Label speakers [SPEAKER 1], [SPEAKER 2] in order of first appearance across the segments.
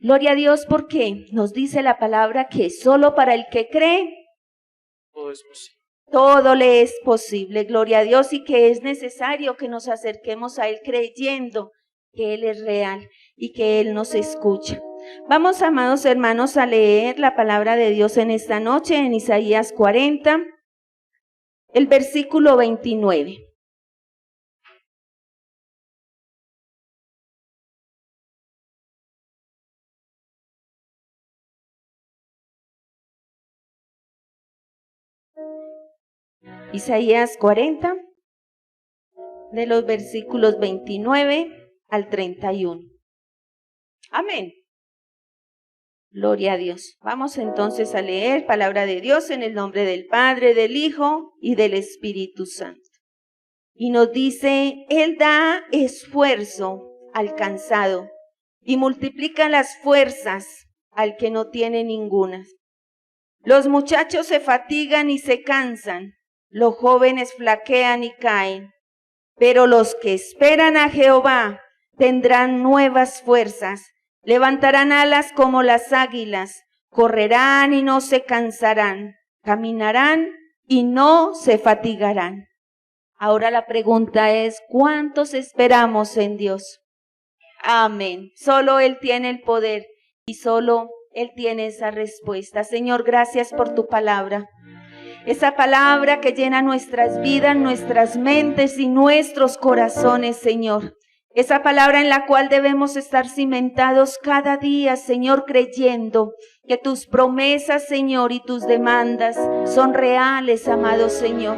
[SPEAKER 1] Gloria a Dios, porque nos dice la palabra que solo para el que cree,
[SPEAKER 2] todo es posible.
[SPEAKER 1] Todo le es posible, gloria a Dios, y que es necesario que nos acerquemos a Él creyendo que Él es real y que Él nos escucha. Vamos, amados hermanos, a leer la palabra de Dios en esta noche, en Isaías 40, el versículo 29. Isaías 40, de los versículos 29 al 31. Amén. Gloria a Dios. Vamos entonces a leer palabra de Dios en el nombre del Padre, del Hijo y del Espíritu Santo. Y nos dice, Él da esfuerzo al cansado y multiplica las fuerzas al que no tiene ninguna. Los muchachos se fatigan y se cansan. Los jóvenes flaquean y caen, pero los que esperan a Jehová tendrán nuevas fuerzas, levantarán alas como las águilas, correrán y no se cansarán, caminarán y no se fatigarán. Ahora la pregunta es, ¿cuántos esperamos en Dios? Amén. Solo Él tiene el poder y solo Él tiene esa respuesta. Señor, gracias por tu palabra. Esa palabra que llena nuestras vidas, nuestras mentes y nuestros corazones, Señor. Esa palabra en la cual debemos estar cimentados cada día, Señor, creyendo que tus promesas, Señor, y tus demandas son reales, amado Señor.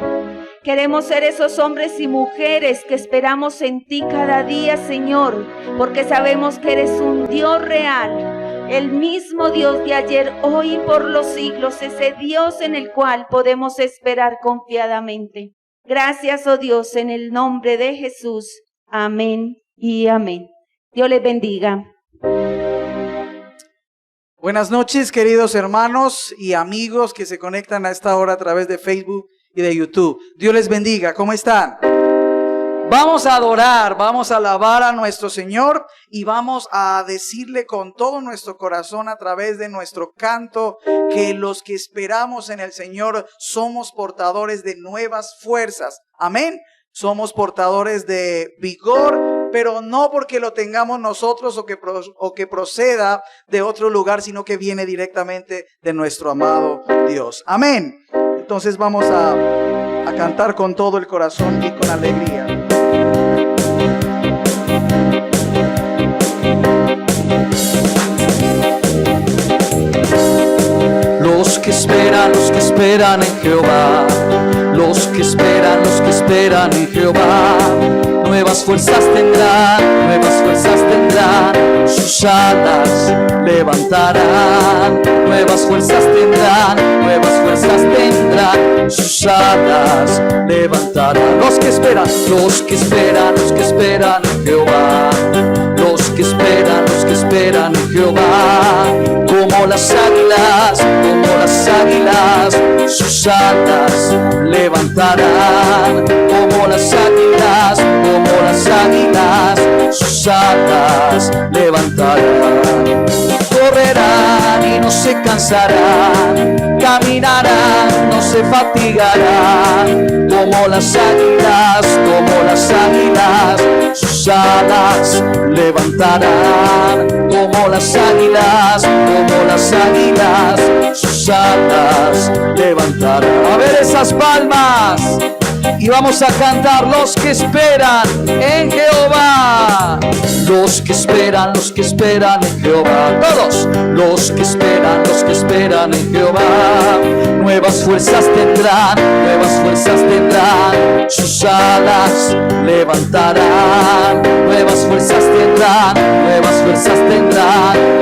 [SPEAKER 1] Queremos ser esos hombres y mujeres que esperamos en ti cada día, Señor, porque sabemos que eres un Dios real. El mismo Dios de ayer, hoy y por los siglos, ese Dios en el cual podemos esperar confiadamente. Gracias, oh Dios, en el nombre de Jesús. Amén y amén. Dios les bendiga.
[SPEAKER 2] Buenas noches, queridos hermanos y amigos que se conectan a esta hora a través de Facebook y de YouTube. Dios les bendiga. ¿Cómo están? Vamos a adorar, vamos a alabar a nuestro Señor y vamos a decirle con todo nuestro corazón a través de nuestro canto que los que esperamos en el Señor somos portadores de nuevas fuerzas. Amén. Somos portadores de vigor, pero no porque lo tengamos nosotros o que proceda de otro lugar, sino que viene directamente de nuestro amado Dios. Amén. Entonces vamos a cantar con todo el corazón y con alegría. Los que esperan en Jehová, los que esperan en Jehová, nuevas fuerzas tendrán, sus alas levantarán, nuevas fuerzas tendrán, sus alas levantarán. Los que esperan en Jehová, los que esperan en Jehová, como las águilas, sus alas levantarán, como las águilas, sus alas levantarán. Correrán y no se cansarán, caminarán, no se fatigarán, como las águilas, sus alas levantarán, como las águilas, sus alas levantarán. A ver esas palmas. Y vamos a cantar, los que esperan en Jehová. Los que esperan en Jehová. Todos. Los que esperan en Jehová. Nuevas fuerzas tendrán. Sus alas levantarán. Nuevas fuerzas tendrán.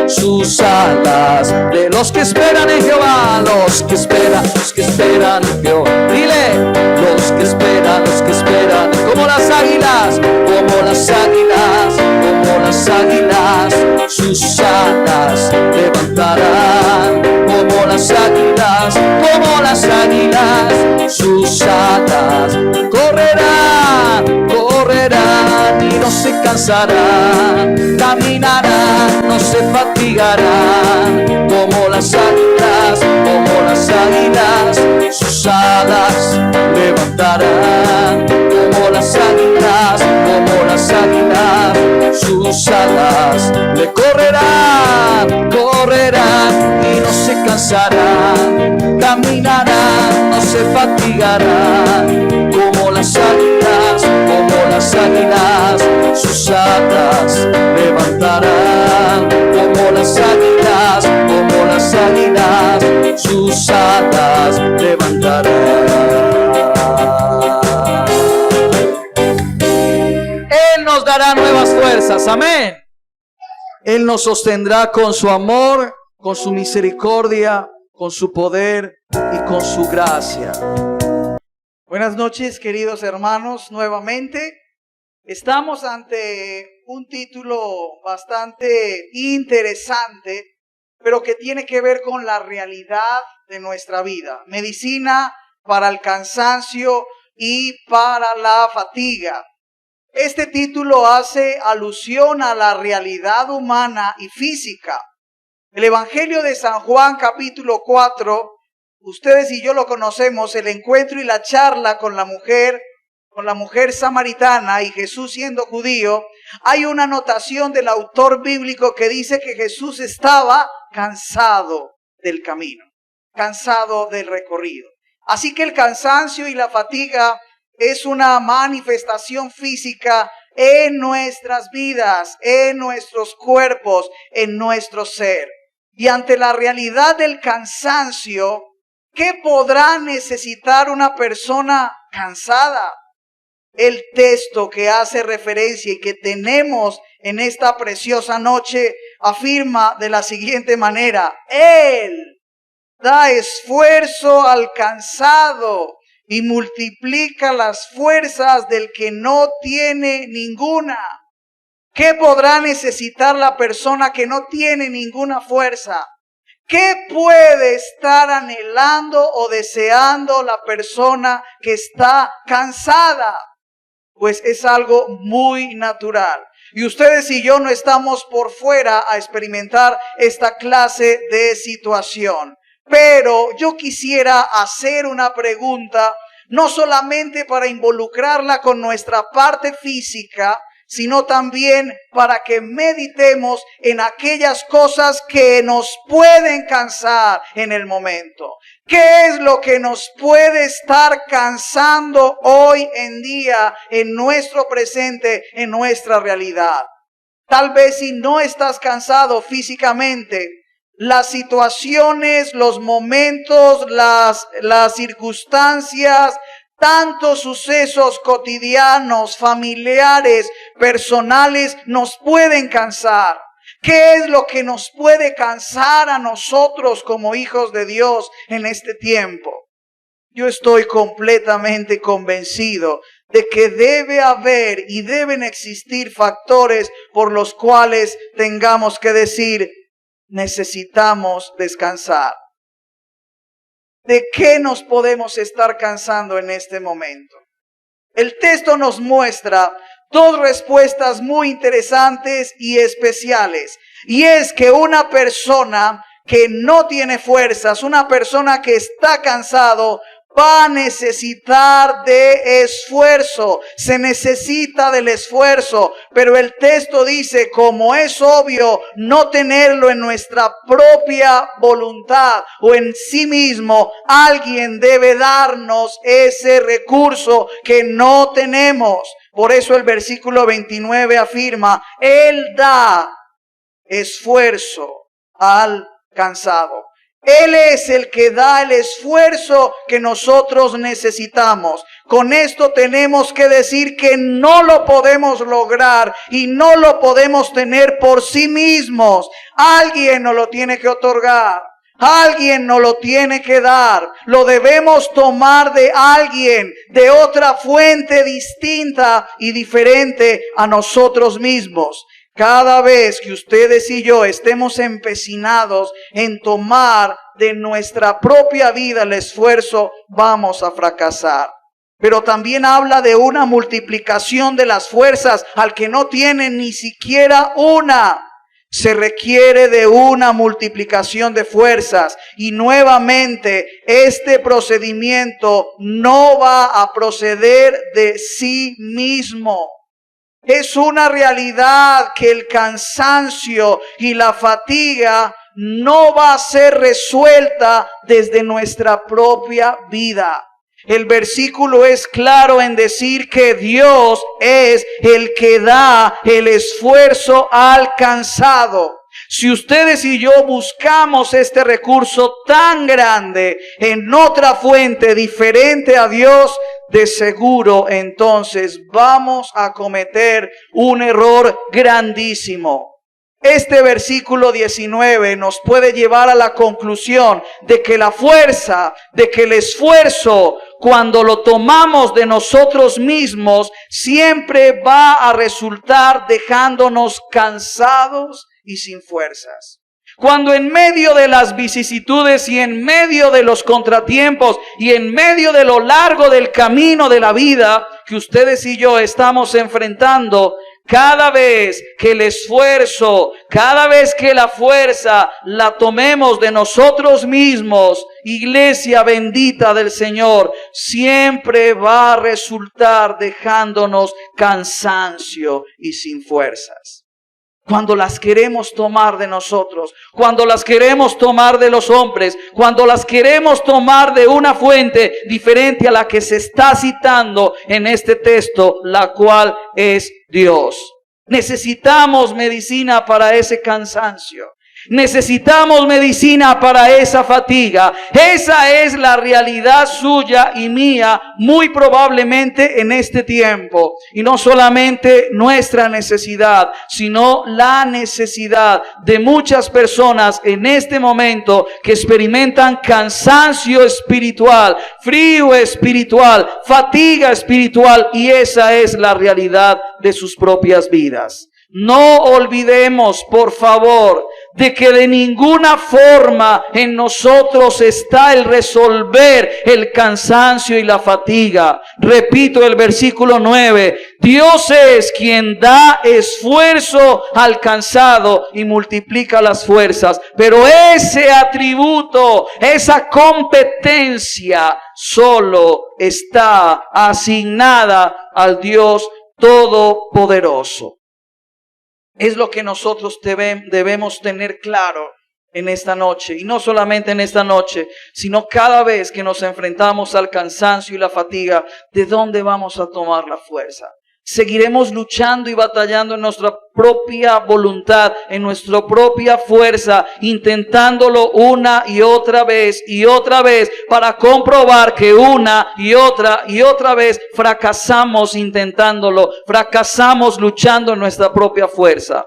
[SPEAKER 2] Sus alas. De los que esperan en Jehová. Los que esperan en Jehová. Dile. Los que esperan, como las águilas, sus alas levantarán, como las águilas, sus alas correrán y no se cansarán, caminarán, no se fatigarán, como las águilas, sus alas levantarán, como las águilas, sus alas le correrán, y no se cansarán, caminarán, no se fatigarán, como las águilas, sus alas levantarán, como las águilas, sus alas levantarán. Él nos dará nuevas fuerzas, amén. Él nos sostendrá con su amor, con su misericordia, con su poder y con su gracia. Buenas noches, queridos hermanos, nuevamente. Estamos ante un título bastante interesante, pero que tiene que ver con la realidad de nuestra vida. Medicina para el cansancio y para la fatiga. Este título hace alusión a la realidad humana y física. El Evangelio de San Juan, capítulo 4, ustedes y yo lo conocemos, el encuentro y la charla con la mujer samaritana y Jesús siendo judío. Hay una anotación del autor bíblico que dice que Jesús estaba cansado del camino, cansado del recorrido. Así que el cansancio y la fatiga es una manifestación física en nuestras vidas, en nuestros cuerpos, en nuestro ser. Y ante la realidad del cansancio, ¿qué podrá necesitar una persona cansada? El texto que hace referencia y que tenemos en esta preciosa noche afirma de la siguiente manera: Él da esfuerzo al cansado y multiplica las fuerzas del que no tiene ninguna. ¿Qué podrá necesitar la persona que no tiene ninguna fuerza? ¿Qué puede estar anhelando o deseando la persona que está cansada? Pues es algo muy natural. Y ustedes y yo no estamos por fuera a experimentar esta clase de situación. Pero yo quisiera hacer una pregunta, no solamente para involucrarla con nuestra parte física, sino también para que meditemos en aquellas cosas que nos pueden cansar en el momento. ¿Qué es lo que nos puede estar cansando hoy en día, en nuestro presente, en nuestra realidad? Tal vez si no estás cansado físicamente, las situaciones, los momentos, las circunstancias, tantos sucesos cotidianos, familiares, personales, nos pueden cansar. ¿Qué es lo que nos puede cansar a nosotros como hijos de Dios en este tiempo? Yo estoy completamente convencido de que debe haber y deben existir factores por los cuales tengamos que decir: necesitamos descansar. ¿De qué nos podemos estar cansando en este momento? El texto nos muestra dos respuestas muy interesantes y especiales. Y es que una persona que no tiene fuerzas, una persona que está cansado, va a necesitar de esfuerzo. Se necesita del esfuerzo. Pero el texto dice, como es obvio, no tenerlo en nuestra propia voluntad o en sí mismo. Alguien debe darnos ese recurso que no tenemos. Por eso el versículo 29 afirma: Él da esfuerzo al cansado. Él es el que da el esfuerzo que nosotros necesitamos. Con esto tenemos que decir que no lo podemos lograr y no lo podemos tener por sí mismos. Alguien nos lo tiene que otorgar. Alguien nos lo tiene que dar. Lo debemos tomar de alguien, de otra fuente distinta y diferente a nosotros mismos. Cada vez que ustedes y yo estemos empecinados en tomar de nuestra propia vida el esfuerzo, vamos a fracasar. Pero también habla de una multiplicación de las fuerzas al que no tiene ni siquiera una. Se requiere de una multiplicación de fuerzas y nuevamente este procedimiento no va a proceder de sí mismo. Es una realidad que el cansancio y la fatiga no va a ser resuelta desde nuestra propia vida. El versículo es claro en decir que Dios es el que da el esfuerzo al cansado. Si ustedes y yo buscamos este recurso tan grande en otra fuente diferente a Dios, de seguro entonces vamos a cometer un error grandísimo. Este versículo 19 nos puede llevar a la conclusión de que la fuerza, de que el esfuerzo, cuando lo tomamos de nosotros mismos, siempre va a resultar dejándonos cansados y sin fuerzas. Cuando en medio de las vicisitudes y en medio de los contratiempos y en medio de lo largo del camino de la vida que ustedes y yo estamos enfrentando, cada vez que el esfuerzo, cada vez que la fuerza la tomemos de nosotros mismos, iglesia bendita del Señor, siempre va a resultar dejándonos cansancio y sin fuerzas. Cuando las queremos tomar de nosotros, cuando las queremos tomar de los hombres, cuando las queremos tomar de una fuente diferente a la que se está citando en este texto, la cual es Dios. Necesitamos medicina para ese cansancio. Necesitamos medicina para esa fatiga. Esa es la realidad suya y mía, muy probablemente en este tiempo. Y no solamente nuestra necesidad, sino la necesidad de muchas personas en este momento que experimentan cansancio espiritual, frío espiritual, fatiga espiritual, y esa es la realidad de sus propias vidas. No olvidemos, por favor, de que de ninguna forma en nosotros está el resolver el cansancio y la fatiga. Repito el versículo 9. Dios es quien da esfuerzo al cansado y multiplica las fuerzas. Pero ese atributo, esa competencia, solo está asignada al Dios Todopoderoso. Es lo que nosotros debemos tener claro en esta noche. Y no solamente en esta noche, sino cada vez que nos enfrentamos al cansancio y la fatiga, ¿de dónde vamos a tomar la fuerza? Seguiremos luchando y batallando en nuestra propia voluntad, en nuestra propia fuerza, intentándolo una y otra vez para comprobar que una y otra vez fracasamos intentándolo, fracasamos luchando en nuestra propia fuerza.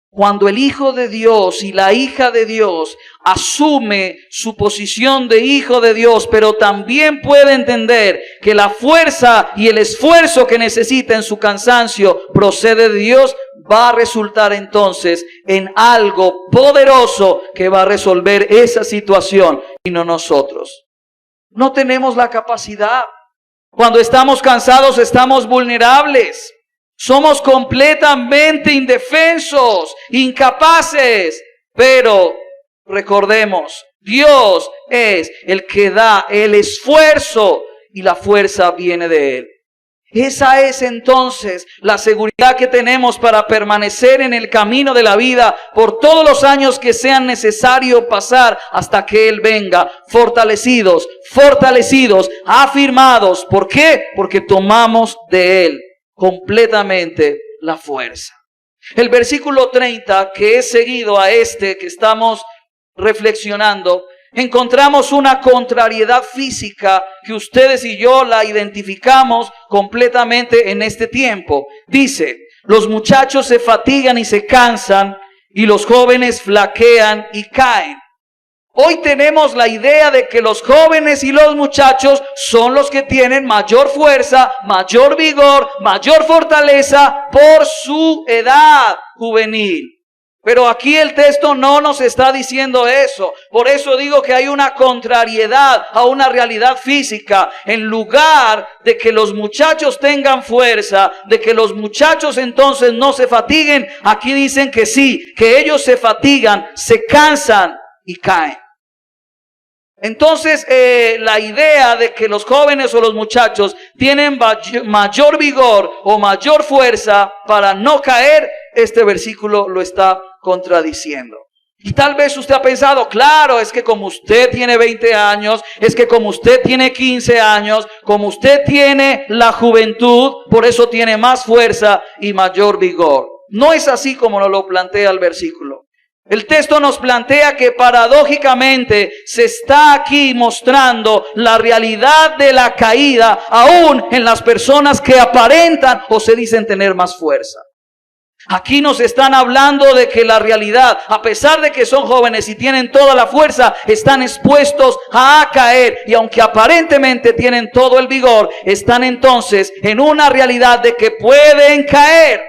[SPEAKER 2] Cuando el Hijo de Dios y la hija de Dios asume su posición de Hijo de Dios, pero también puede entender que la fuerza y el esfuerzo que necesita en su cansancio procede de Dios, va a resultar entonces en algo poderoso que va a resolver esa situación y no nosotros. No tenemos la capacidad. Cuando estamos cansados estamos vulnerables. Somos completamente indefensos, incapaces, pero recordemos, Dios es el que da el esfuerzo y la fuerza viene de Él. Esa es entonces la seguridad que tenemos para permanecer en el camino de la vida por todos los años que sean necesarios pasar hasta que Él venga, fortalecidos, afirmados. ¿Por qué? Porque tomamos de Él completamente la fuerza. El versículo 30, que es seguido a este que estamos reflexionando, encontramos una contrariedad física que ustedes y yo la identificamos completamente en este tiempo. Dice, los muchachos se fatigan y se cansan, y los jóvenes flaquean y caen. Hoy tenemos la idea de que los jóvenes y los muchachos son los que tienen mayor fuerza, mayor vigor, mayor fortaleza por su edad juvenil. Pero aquí el texto no nos está diciendo eso. Por eso digo que hay una contrariedad a una realidad física. En lugar de que los muchachos tengan fuerza, de que los muchachos entonces no se fatiguen, aquí dicen que sí, que ellos se fatigan, se cansan y caen. Entonces la idea de que los jóvenes o los muchachos tienen mayor vigor o mayor fuerza para no caer, este versículo lo está contradiciendo. Y tal vez usted ha pensado, claro, es que como usted tiene 20 años, es que como usted tiene 15 años, como usted tiene la juventud, por eso tiene más fuerza y mayor vigor. No es así como nos lo plantea el versículo. El texto nos plantea que paradójicamente se está aquí mostrando la realidad de la caída aún en las personas que aparentan o se dicen tener más fuerza. Aquí nos están hablando de que la realidad, a pesar de que son jóvenes y tienen toda la fuerza, están expuestos a caer. Y aunque aparentemente tienen todo el vigor, están entonces en una realidad de que pueden caer.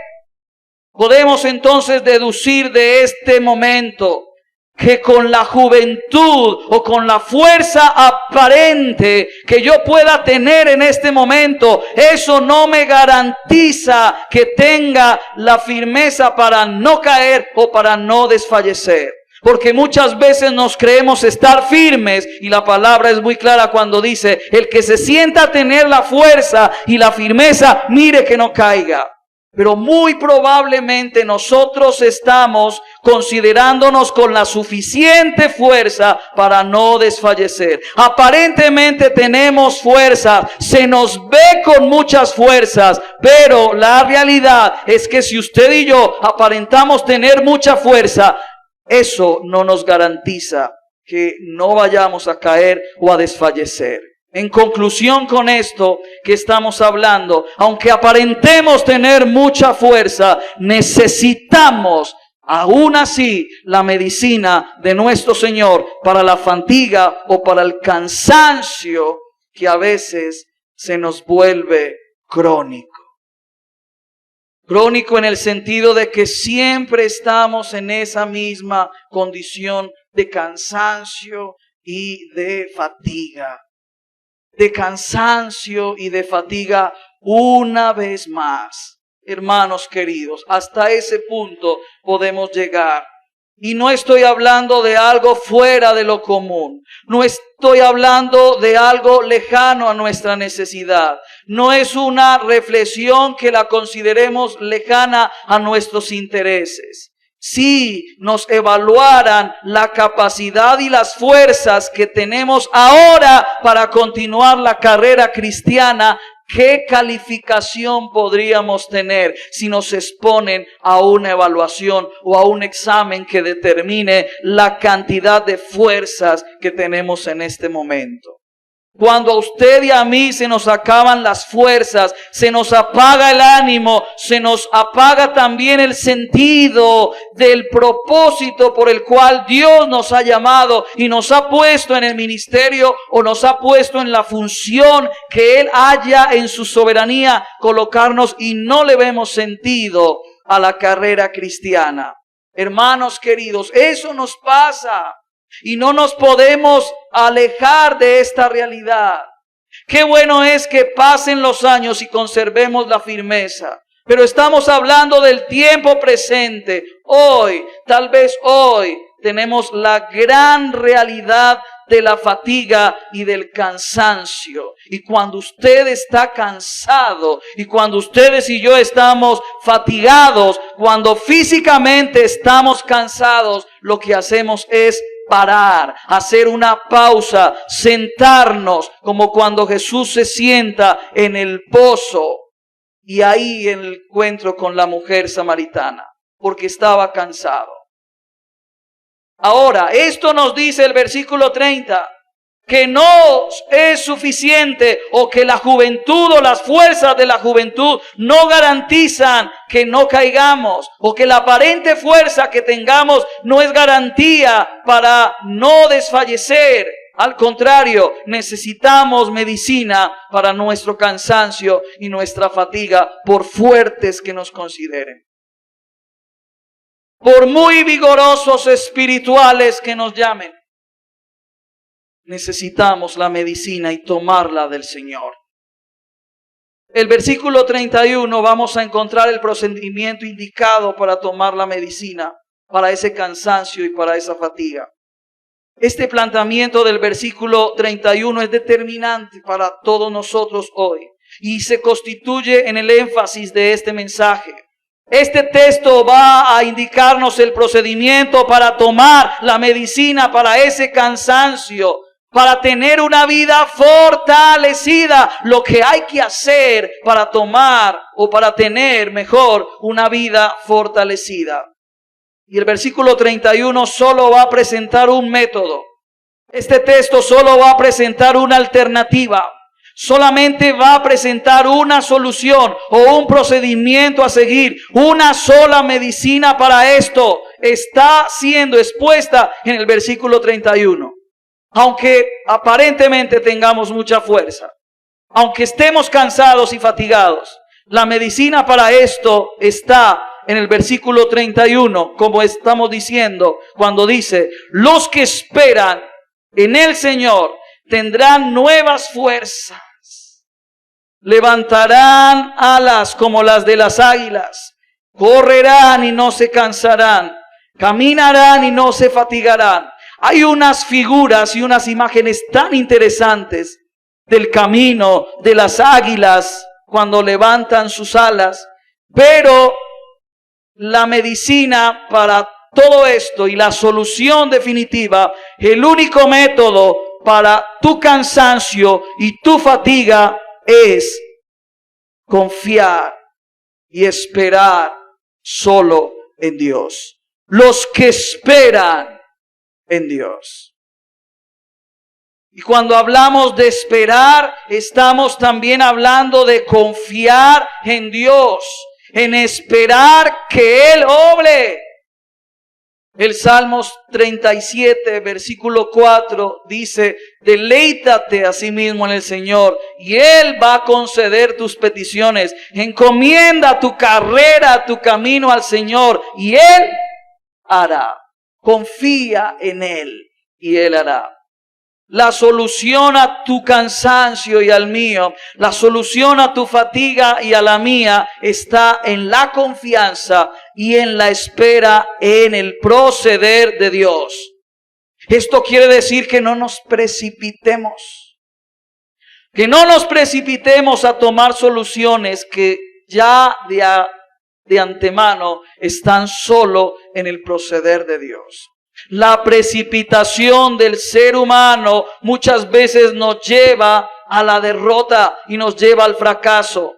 [SPEAKER 2] Podemos entonces deducir de este momento que con la juventud o con la fuerza aparente que yo pueda tener en este momento, eso no me garantiza que tenga la firmeza para no caer o para no desfallecer. Porque muchas veces nos creemos estar firmes y la palabra es muy clara cuando dice, el que se sienta a tener la fuerza y la firmeza, mire que no caiga. Pero muy probablemente nosotros estamos considerándonos con la suficiente fuerza para no desfallecer. Aparentemente tenemos fuerza, se nos ve con muchas fuerzas, pero la realidad es que si usted y yo aparentamos tener mucha fuerza, eso no nos garantiza que no vayamos a caer o a desfallecer. En conclusión con esto que estamos hablando, aunque aparentemos tener mucha fuerza, necesitamos aún así la medicina de nuestro Señor para la fatiga o para el cansancio que a veces se nos vuelve crónico. Crónico en el sentido de que siempre estamos en esa misma condición de cansancio y de fatiga. De cansancio y de fatiga una vez más. Hermanos queridos, hasta ese punto podemos llegar. Y no estoy hablando de algo fuera de lo común. No estoy hablando de algo lejano a nuestra necesidad. No es una reflexión que la consideremos lejana a nuestros intereses. Si nos evaluaran la capacidad y las fuerzas que tenemos ahora para continuar la carrera cristiana, ¿qué calificación podríamos tener si nos exponen a una evaluación o a un examen que determine la cantidad de fuerzas que tenemos en este momento? Cuando a usted y a mí se nos acaban las fuerzas, se nos apaga el ánimo, se nos apaga también el sentido del propósito por el cual Dios nos ha llamado y nos ha puesto en el ministerio o nos ha puesto en la función que Él haya en su soberanía colocarnos y no le vemos sentido a la carrera cristiana. Hermanos queridos, eso nos pasa. Y no nos podemos alejar de esta realidad. Qué bueno es que pasen los años y conservemos la firmeza. Pero estamos hablando del tiempo presente. Hoy, tal vez hoy, tenemos la gran realidad de la fatiga y del cansancio. Y cuando usted está cansado y cuando ustedes y yo estamos fatigados, cuando físicamente estamos cansados, lo que hacemos es parar, hacer una pausa, sentarnos, como cuando Jesús se sienta en el pozo y ahí en el encuentro con la mujer samaritana, porque estaba cansado. Ahora, esto nos dice el versículo 30, que no es suficiente o que la juventud o las fuerzas de la juventud no garantizan que no caigamos o que la aparente fuerza que tengamos no es garantía para no desfallecer. Al contrario, necesitamos medicina para nuestro cansancio y nuestra fatiga, por fuertes que nos consideren. por muy vigorosos espirituales que nos llamen, necesitamos la medicina y tomarla del Señor. El versículo 31 vamos a encontrar el procedimiento indicado para tomar la medicina, para ese cansancio y para esa fatiga. Este planteamiento del versículo 31 es determinante para todos nosotros hoy y se constituye en el énfasis de este mensaje. Este texto va a indicarnos el procedimiento para tomar la medicina para ese cansancio, para tener una vida fortalecida, lo que hay que hacer para tomar o para tener mejor una vida fortalecida. Y el versículo 31 solo va a presentar un método. Este texto solo va a presentar una alternativa. Solamente va a presentar una solución o un procedimiento a seguir. Una sola medicina para esto está siendo expuesta en el versículo 31. Aunque aparentemente tengamos mucha fuerza, aunque estemos cansados y fatigados, la medicina para esto está en el versículo 31, como estamos diciendo, cuando dice: los que esperan en el Señor tendrán nuevas fuerzas, levantarán alas como las de las águilas, correrán y no se cansarán, caminarán y no se fatigarán. Hay unas figuras y unas imágenes tan interesantes del camino de las águilas cuando levantan sus alas, pero la medicina para todo esto y la solución definitiva, el único método para tu cansancio y tu fatiga es confiar y esperar solo en Dios. Los que esperan en Dios. Y cuando hablamos de esperar, estamos también hablando de confiar en Dios, en esperar que Él obre. El Salmos 37, versículo 4 dice: deleítate a sí mismo en el Señor y Él va a conceder tus peticiones. Encomienda tu carrera, tu camino al Señor y Él hará. Confía en Él y Él hará. La solución a tu cansancio y al mío, la solución a tu fatiga y a la mía está en la confianza y en la espera en el proceder de Dios. Esto quiere decir que no nos precipitemos. Que no nos precipitemos a tomar soluciones que ya de antemano están solo en el proceder de Dios. La precipitación del ser humano muchas veces nos lleva a la derrota y nos lleva al fracaso.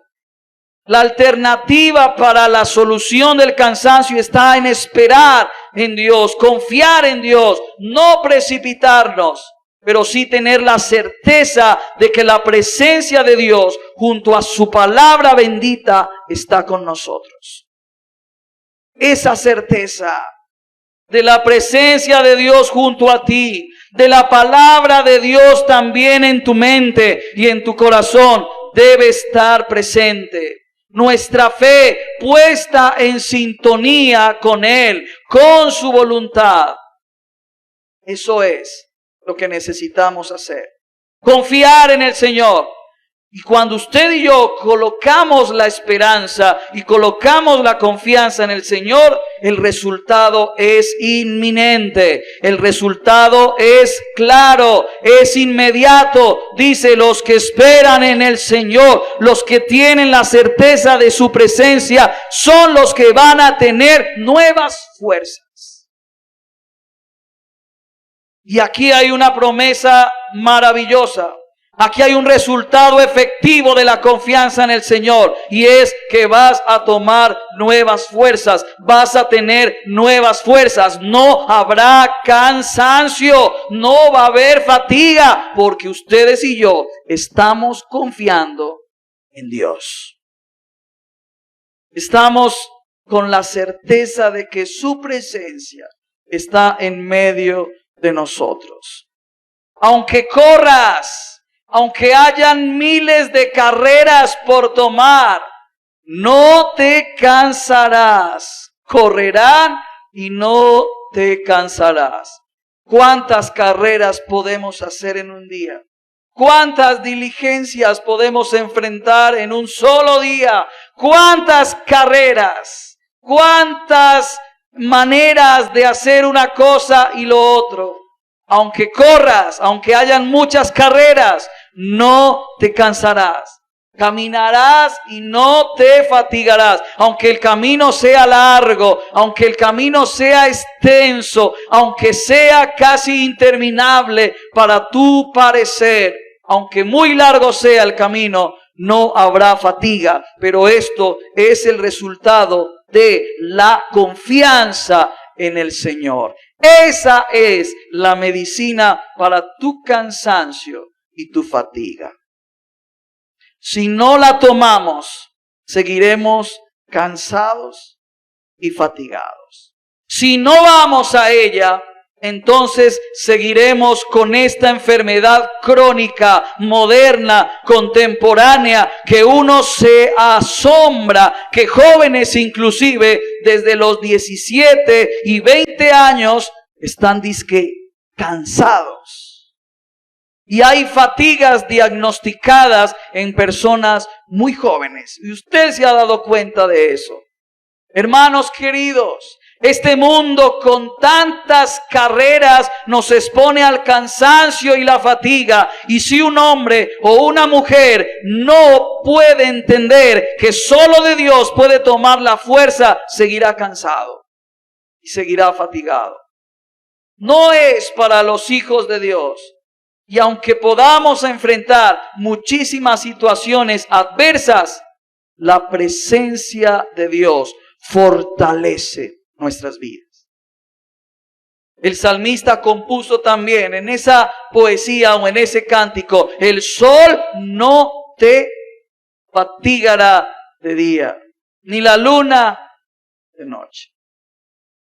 [SPEAKER 2] La alternativa para la solución del cansancio está en esperar en Dios, confiar en Dios, no precipitarnos, pero sí tener la certeza de que la presencia de Dios junto a su palabra bendita está con nosotros. Esa certeza de la presencia de Dios junto a ti, de la palabra de Dios también en tu mente y en tu corazón, debe estar presente. Nuestra fe puesta en sintonía con Él, con su voluntad. Eso es lo que necesitamos hacer. Confiar en el Señor. Y cuando usted y yo colocamos la esperanza y colocamos la confianza en el Señor, el resultado es inminente. El resultado es claro, es inmediato. Dice: los que esperan en el Señor, los que tienen la certeza de su presencia, son los que van a tener nuevas fuerzas. Y aquí hay una promesa maravillosa. Aquí hay un resultado efectivo de la confianza en el Señor, y es que vas a tomar nuevas fuerzas, vas a tener nuevas fuerzas. No habrá cansancio, no va a haber fatiga, porque ustedes y yo estamos confiando en Dios. Estamos con la certeza de que su presencia está en medio de nosotros. Aunque corras, aunque hayan miles de carreras por tomar, no te cansarás. Correrán, y no te cansarás. ¿Cuántas carreras podemos hacer en un día? ¿Cuántas diligencias podemos enfrentar en un solo día? ¿Cuántas carreras? ¿Cuántas maneras de hacer una cosa y lo otro? Aunque corras, aunque hayan muchas carreras, no te cansarás. Caminarás y no te fatigarás. Aunque el camino sea largo, aunque el camino sea extenso, aunque sea casi interminable para tu parecer, aunque muy largo sea el camino, no habrá fatiga. Pero esto es el resultado de la confianza en el Señor. Esa es la medicina para tu cansancio y tu fatiga. Si no la tomamos, seguiremos cansados y fatigados. Si no vamos a ella, entonces seguiremos con esta enfermedad crónica, moderna, contemporánea, que uno se asombra, que jóvenes inclusive desde los 17 y 20 años están cansados. Y hay fatigas diagnosticadas en personas muy jóvenes. Y usted se ha dado cuenta de eso. Hermanos queridos, este mundo con tantas carreras nos expone al cansancio y la fatiga. Y si un hombre o una mujer no puede entender que solo de Dios puede tomar la fuerza, seguirá cansado y seguirá fatigado. No es para los hijos de Dios. Y aunque podamos enfrentar muchísimas situaciones adversas, la presencia de Dios fortalece nuestras vidas. El salmista compuso también en esa poesía o en ese cántico: el sol no te fatigará de día, ni la luna de noche.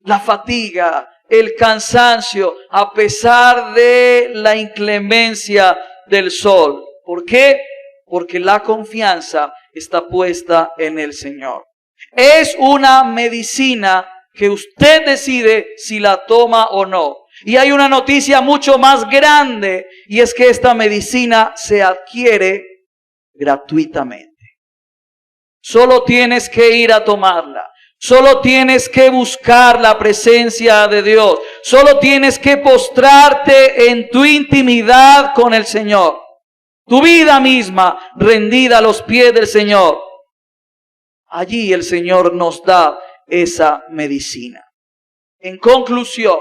[SPEAKER 2] La fatiga, el cansancio, a pesar de la inclemencia del sol. ¿Por qué? Porque la confianza está puesta en el Señor. Es una medicina que usted decide si la toma o no. Y hay una noticia mucho más grande, y es que esta medicina se adquiere gratuitamente. Solo tienes que ir a tomarla. Solo tienes que buscar la presencia de Dios. Solo tienes que postrarte en tu intimidad con el Señor. Tu vida misma rendida a los pies del Señor. Allí el Señor nos da esa medicina. En conclusión,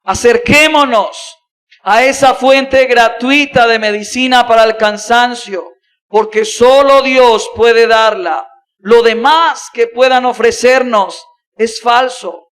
[SPEAKER 2] acerquémonos a esa fuente gratuita de medicina para el cansancio, porque solo Dios puede darla. Lo demás que puedan ofrecernos es falso.